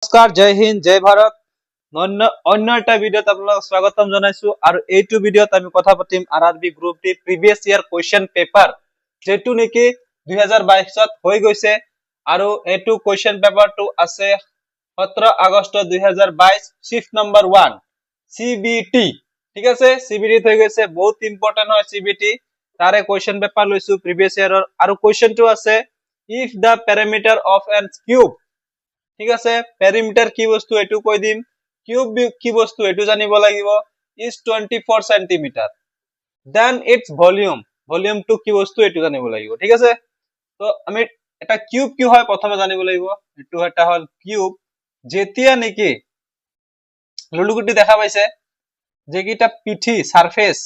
নমস্কাৰ, জয় হিন্দ, জয় ভাৰত। অন্য এটা ভিডিঅ'ত আপোনালোকক স্বাগতম জনাইছো আৰু এইটো ভিডিঅ'ত আমি কথা পাতিম আৰআৰবি গ্ৰুপ ডি প্ৰিভিয়াস ইয়াৰ কোৱেশ্চন পেপাৰ, যেটো নেকি 2022ত হৈ গৈছে আৰু এইটো কোৱেশ্চন পেপাৰটো আছে 17 আগষ্ট 2022, শিফট নম্বৰ 1 CBT। ঠিক আছে, CBT হৈ গৈছে, বহুত ইম্পৰ্টেন্ট হয় CBT। তাৰে কোৱেশ্চন পেপাৰ লৈছো প্ৰিভিয়াস ইয়াৰৰ আৰু কোৱেশ্চনটো আছে if the perimeter of an cube। ঠিক আছে, পেৰিমিটাৰ কি বস্তু এটো কৈ দিম, কিউব কি বস্তু এটো জানিব লাগিব, is 24 centimetre, then its volume to কি বস্তু এটো জানিব লাগিব। ঠিক আছে, তো আমি এটা কিউব কি হয় প্ৰথমে জানিব লাগিব। এটো এটা হল কিউব, যেতিয়া নেকি লুলুগুটি দেখা পাইছে যে কিটা পিঠি সারফেস,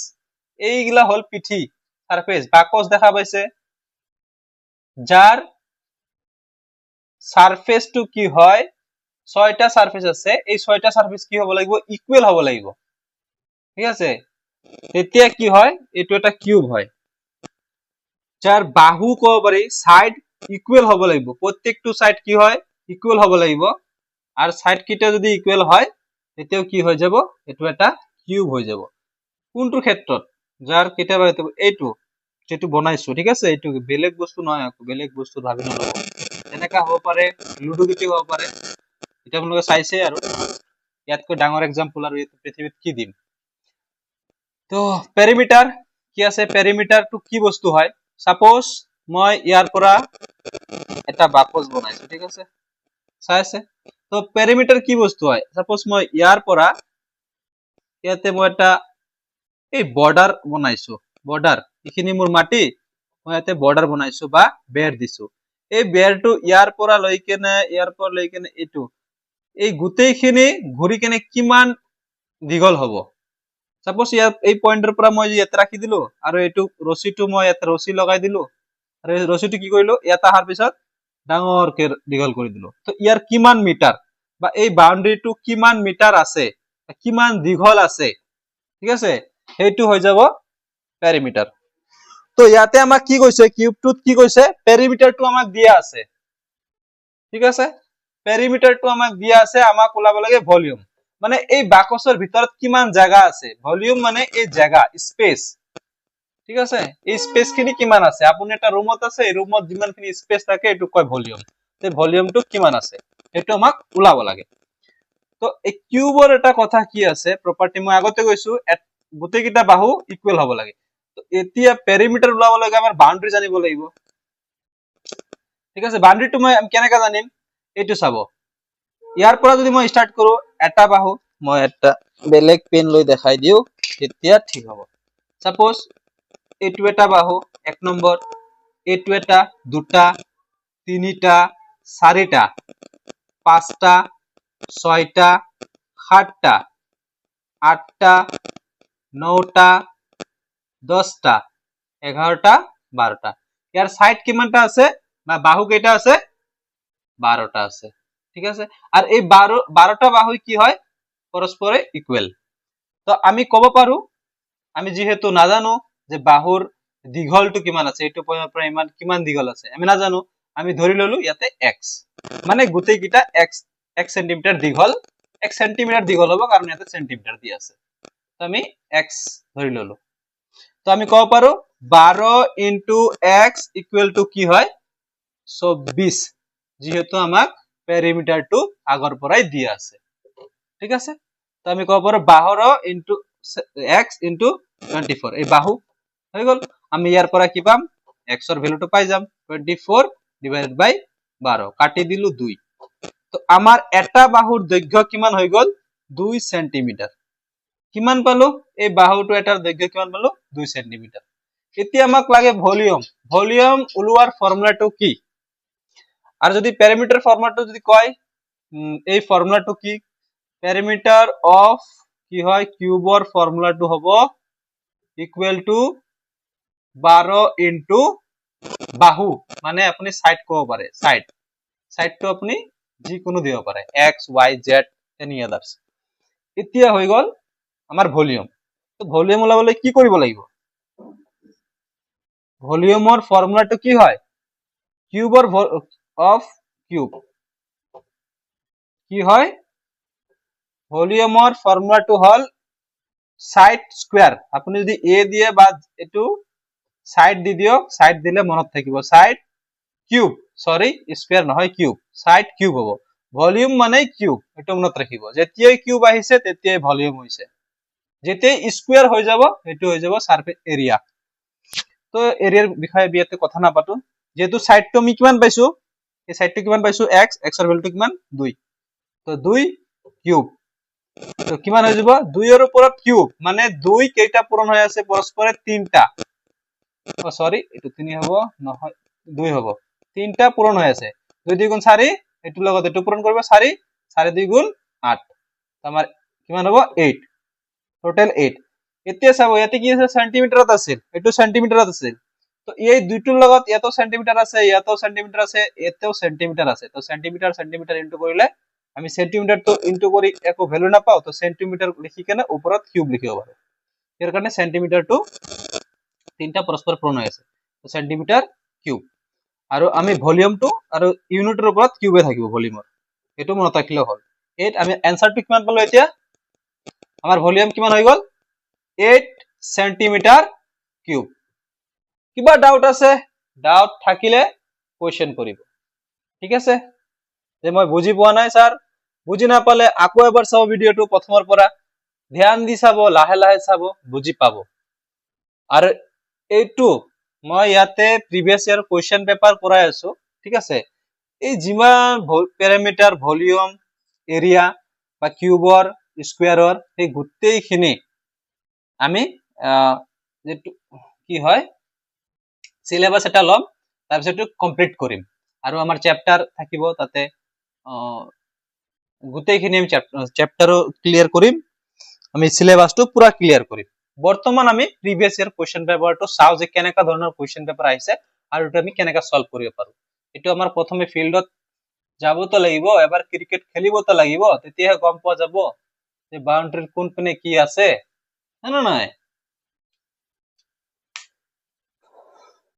এইগুলা হল পিঠি সারফেস, বাকস দেখা পাইছে যার সারফেস টু কি হয়, 6টা সারফেস আছে, এই 6টা সারফেস কি হ'ব লাগিব, ইকুয়াল হ'ব লাগিব। ঠিক আছে, তেতিয়া কি হয়, এটো এটা কিউব হয় যার বাহু কব পারি সাইড ইকুয়াল হ'ব লাগিব, প্রত্যেকটো সাইড কি হয় ইকুয়াল হ'ব লাগিব, আর সাইড কিটা যদি ইকুয়াল হয় তেতিয়াও কি হৈ যাব, এটো এটা কিউব হৈ যাব। কোনটো ক্ষেত্ৰত, যার কিটা এইটো যেটো বনাইছো। ঠিক আছে, এইটো বেলেগ বস্তু নহয়, বেলেগ বস্তু ভাবি নলব, এনেকা হ'ব পাৰে লুডুগুটি হ'ব পাৰে, এটা আপোনালোকে চাইছে আৰু ইয়াতকৈ ডাঙৰ এক্সাম্পল আৰু পৃথিৱীত কি দিম। তো পেৰিমিটাৰ কি আছে, পেৰিমিটাৰটো কি বস্তু হয়, সাপোজ মই ইয়াৰ পৰা এটা বাকস বনাইছো। ঠিক আছে, চাইছে, তো পেৰিমিটাৰ কি বস্তু হয়, সাপোজ মই ইয়াৰ পৰা ইয়াতে মই এটা এই বৰ্ডাৰ বনাইছো, বৰ্ডাৰ এইখিনি মোৰ মাটি, মই ইয়াতে বৰ্ডাৰ বনাইছো বা বেৰ দিছো। এই বেৰটো ইয়াৰ পৰা লৈ কেনে এইটো এই গোটেইখিনি ঘূৰি কেনে কিমান দীঘল হ'ব। সাপোজ ইয়াত এই পইণ্টৰ পৰা মই ইয়াতে ৰাখি দিলো আৰু এইটো ৰছিটো মই ইয়াতে ৰছি লগাই দিলো আৰু এই ৰছিটো কি কৰিলো, ইয়াত অহাৰ পিছত ডাঙৰকে দীঘল কৰি দিলো। তো ইয়াৰ কিমান মিটাৰ বা এই বাউণ্ডাৰীটো কিমান মিটাৰ আছে, কিমান দীঘল আছে, ঠিক আছে, সেইটো হৈ যাব পেৰিমিটাৰ। তো ইয়াতে আমাক কি কৈছে, কিউবটোত কি কৈছে, পেৰিমিটাৰটো আমাক দিয়া আছে। ঠিক আছে, পেৰিমিটাৰটো আমাক দিয়া আছে, আমাক ওলাব লাগে ভলিউম, মানে এই বাকসৰ ভিতৰত কিমান জায়গা আছে, ভলিউম মানে এই জায়গা স্পেস। ঠিক আছে, এই স্পেস খিনি কিমান আছে, আপুনি এটা ৰুমত আছে, এই ৰুমত যিমানখিনি স্পেস থাকে এটো কয় ভলিউম। এই ভলিউমটো কিমান আছে এটো আমাক ওলাব লাগে। তো এই কিউবৰ এটা কথা কি আছে প্ৰপাৰ্টি, মই আগতে কৈছো গোটেইকেইটা বাহু ইকুয়াল হ'ব লাগে। তো এতিয়া পেৰিমিটাৰ ওলাব লাগে, আমাৰ বাউণ্ডাৰী জানিব লাগিব। ঠিক আছে, বাউণ্ডাৰীটো মই কেনেকৈ জানিম, এইটো চাব, ইয়াৰ পৰা যদি মই স্টাৰ্ট কৰো, এটা বাহু মই এটা বেলেগ পেন লৈ দেখাই দিও, তেতিয়া ঠিক হ'ব। সাপোজ এইটো এটা বাহু 1 নম্বৰ, এইটো এটা, দুটা, তিনিটা, চাৰিটা, পাঁচটা, ছয়টা, সাতটা, আঠটা, নটা, 10টা, 11টা, 12টা। ইয়াৰ সাইড কিমানটা আছে বা বাহু কেইটা আছে, 12টা আছে। ঠিক আছে, আর এই 12টা বাহু কি হয়, পরস্পরে ইকুয়াল। তো আমি কব পাৰো, আমি যেহেতু নাজানো যে বাহুৰ দীঘলটো কিমান আছে, এইটো পইণ্টৰ পৰা ইমান কিমান দীঘল আছে আমি নাজানো, আমি ধৰি ললো ইয়াতে x, মানে গোটেই কিটা x সেন্টিমিটাৰ দীঘল, x সেন্টিমিটাৰ দীঘল হ'ব কাৰণ ইয়াতে সেন্টিমিটাৰ দি আছে, তো আমি x ধৰি ললো। তো আমি কব পাৰো 12 ইনটু x ইকুয়াল টু কি হয়, 24, যেহেতু আমাক পেরিমিটারটো আগৰ পৰাই দিয়া আছে। ঠিক আছে, তো আমি কব পাৰো 12 ইনটু x ইনটু 24, এই বাহু হৈ গল। আমি ইয়াৰ পৰা কি পাম, x ৰ ভ্যালুটো পাই যাম, 24 ডিভাইডেড বাই 12, কাটি দিলো 2। তো আমাৰ এটা বাহুৰ দৈৰ্ঘ্য কিমান হৈ গল, 2 সেন্টিমিটাৰ। কিমান পালো, এই বাহুটো এটাৰ দৈৰ্ঘ্য কিমান পালো, 2 সেন্টিমিটাৰ। এতিয়া আমাক লাগে ভলিউম, ভলিউম ওলোৱাৰ ফৰ্মুলাটো কি, আর যদি প্যারামিটার ফর্মুলাটো যদি কয়, এই ফর্মুলাটো কি, প্যারামিটার অফ কি হয়, কিউবর ফর্মুলাটো হ'ব ইকুয়াল টু 12 ইনটু বাহু, মানে আপনি সাইড কব পাৰে, সাইডটো আপনি যিকোনো দিব পাৰে, x y z এনি আদাৰ্স। এতিয়া হৈ গল আমাৰ ভলিউম। তো ভলিউম ওলাবলৈ কি কৰিব লাগিব, ভলিউমৰ ফৰ্মুলাটো কি হয়, কিউবৰ অফ কিউব, কি হয় ভলিউমৰ ফৰ্মুলাটো হল সাইড স্কয়ার। আপুনি যদি এ দিয়ে বা এটো সাইড দি দিয়ক, সাইড দিলে মনত থাকিব সাইড কিউব, সরি স্কয়ার নহয় কিউব, সাইড কিউব হ'ব। ভলিউম মানে কিউব, এটো মনত ৰাখিব। যেতিয়াই কিউব আহিছে তেতিয়াই ভলিউম হৈছে, যেতিয়াই স্কয়ার হৈ যাব এটো হৈ যাব সারফেস এরিয়া। তো এরিয়ার বিষয়ে বিয়াতে কথা নাপাতো, যেহেতু সাইডটো আমি কিমান পাইছো, এই সাইডটো কিমান পাইছো x, x এর ভ্যালুটো কিমান 2, তো 2 কিউব, তো কিমান হৈ যাব 2 এর ওপৰত কিউব মানে 2 কেইটা পূৰণ হৈ আছে পৰস্পৰে 3টা, ও সৰি এটো 3 হ'ব নহয় 2 হ'ব, 3টা পূৰণ হৈ আছে, 2 2 গুণ 4, এটো লগত এটো পূৰণ কৰিব 4, 4 2 গুণ 8, তো আমাৰ কিমান হ'ব 8, টোটাল 8। এতিয়া চাব ইয়াতে কি আছে সেন্টিমিটাৰত আছিল, এটো সেন্টিমিটাৰত আছিল, তো এই দুইটোৰ লগত ইয়াতো সেন্টিমিটাৰ আছে, ইয়াতো সেন্টিমিটাৰ আছে, এতেও সেন্টিমিটাৰ আছে, তো সেন্টিমিটাৰ সেন্টিমিটাৰ ইনটু কৰিলে আমি সেন্টিমিটাৰটো ইনটু কৰি একো ভ্যালু নাপাও, তো সেন্টিমিটাৰ লিখি কেনে ওপৰত কিউব লিখিব পাৰো। ইয়াৰ কাৰণে সেন্টিমিটাৰটো তিনটা পৰস্পৰ পূৰণ হৈ আছে, তো সেন্টিমিটাৰ কিউব। আৰু আমি ভলিউমটো আৰু ইউনিটৰ ওপৰত কিউবে থাকিব ভলিউমৰ, এটো মনত ৰাখিলে হ'ল। এইট আমি এনসাৰটো কিমান পালো এতিয়া, আমাৰ ভলিউম কিমান হৈ গল 8 সেন্টিমিটাৰ কিউব। কিবা ডাউট আছে, ডাউট থাকিলে কোয়েশ্চন কৰিব, ঠিক আছে। যে মই বুজি পোৱা নাই স্যাৰ, বুজি নাপালে আকৌ এবাৰ চাও ভিডিওটো প্ৰথমৰ পৰা, ধ্যান দি চাব, লাহে লাহে চাব, বুজি পাব। আৰু এইটো মই ইয়াতে প্ৰিভিয়াস ইয়াৰ কোয়েশ্চন পেপাৰ কৰাই আছো, ঠিক আছে। এই যিমান প্যাৰামিটাৰ ভলিউম এৰিয়া বা কিউবৰ স্কয়াৰৰ এই গোটেইখিনি আমি যেটো কি হয় সিলেবাস এটা লম, তাৰপিছত কমপ্লিট কৰিম। আৰু আমাৰ চ্যাপ্টাৰ থাকিব তাতে, গোটেইখিনি আমি চ্যাপ্টাৰও ক্লিয়াৰ কৰিম, আমি সিলেবাসটো পুৰা ক্লিয়াৰ কৰিম। বৰ্তমান আমি প্ৰিভিয়াস ইয়াৰ কোয়েশ্চন পেপাৰটো চাও যে কেনেকা ধৰণৰ কোয়েশ্চন পেপাৰ আহিছে আৰু এটা আমি কেনেকা সলভ কৰিব পাৰো। এটো আমাৰ প্ৰথমে ফিল্ডত যাবতো লাগিব, এবাৰ ক্ৰিকেট খেলিবতো লাগিব, তেতিয়াহে গম পোৱা যাব যে বাউন্ডাৰীৰ কোন পিনে কি আছে, না নাই।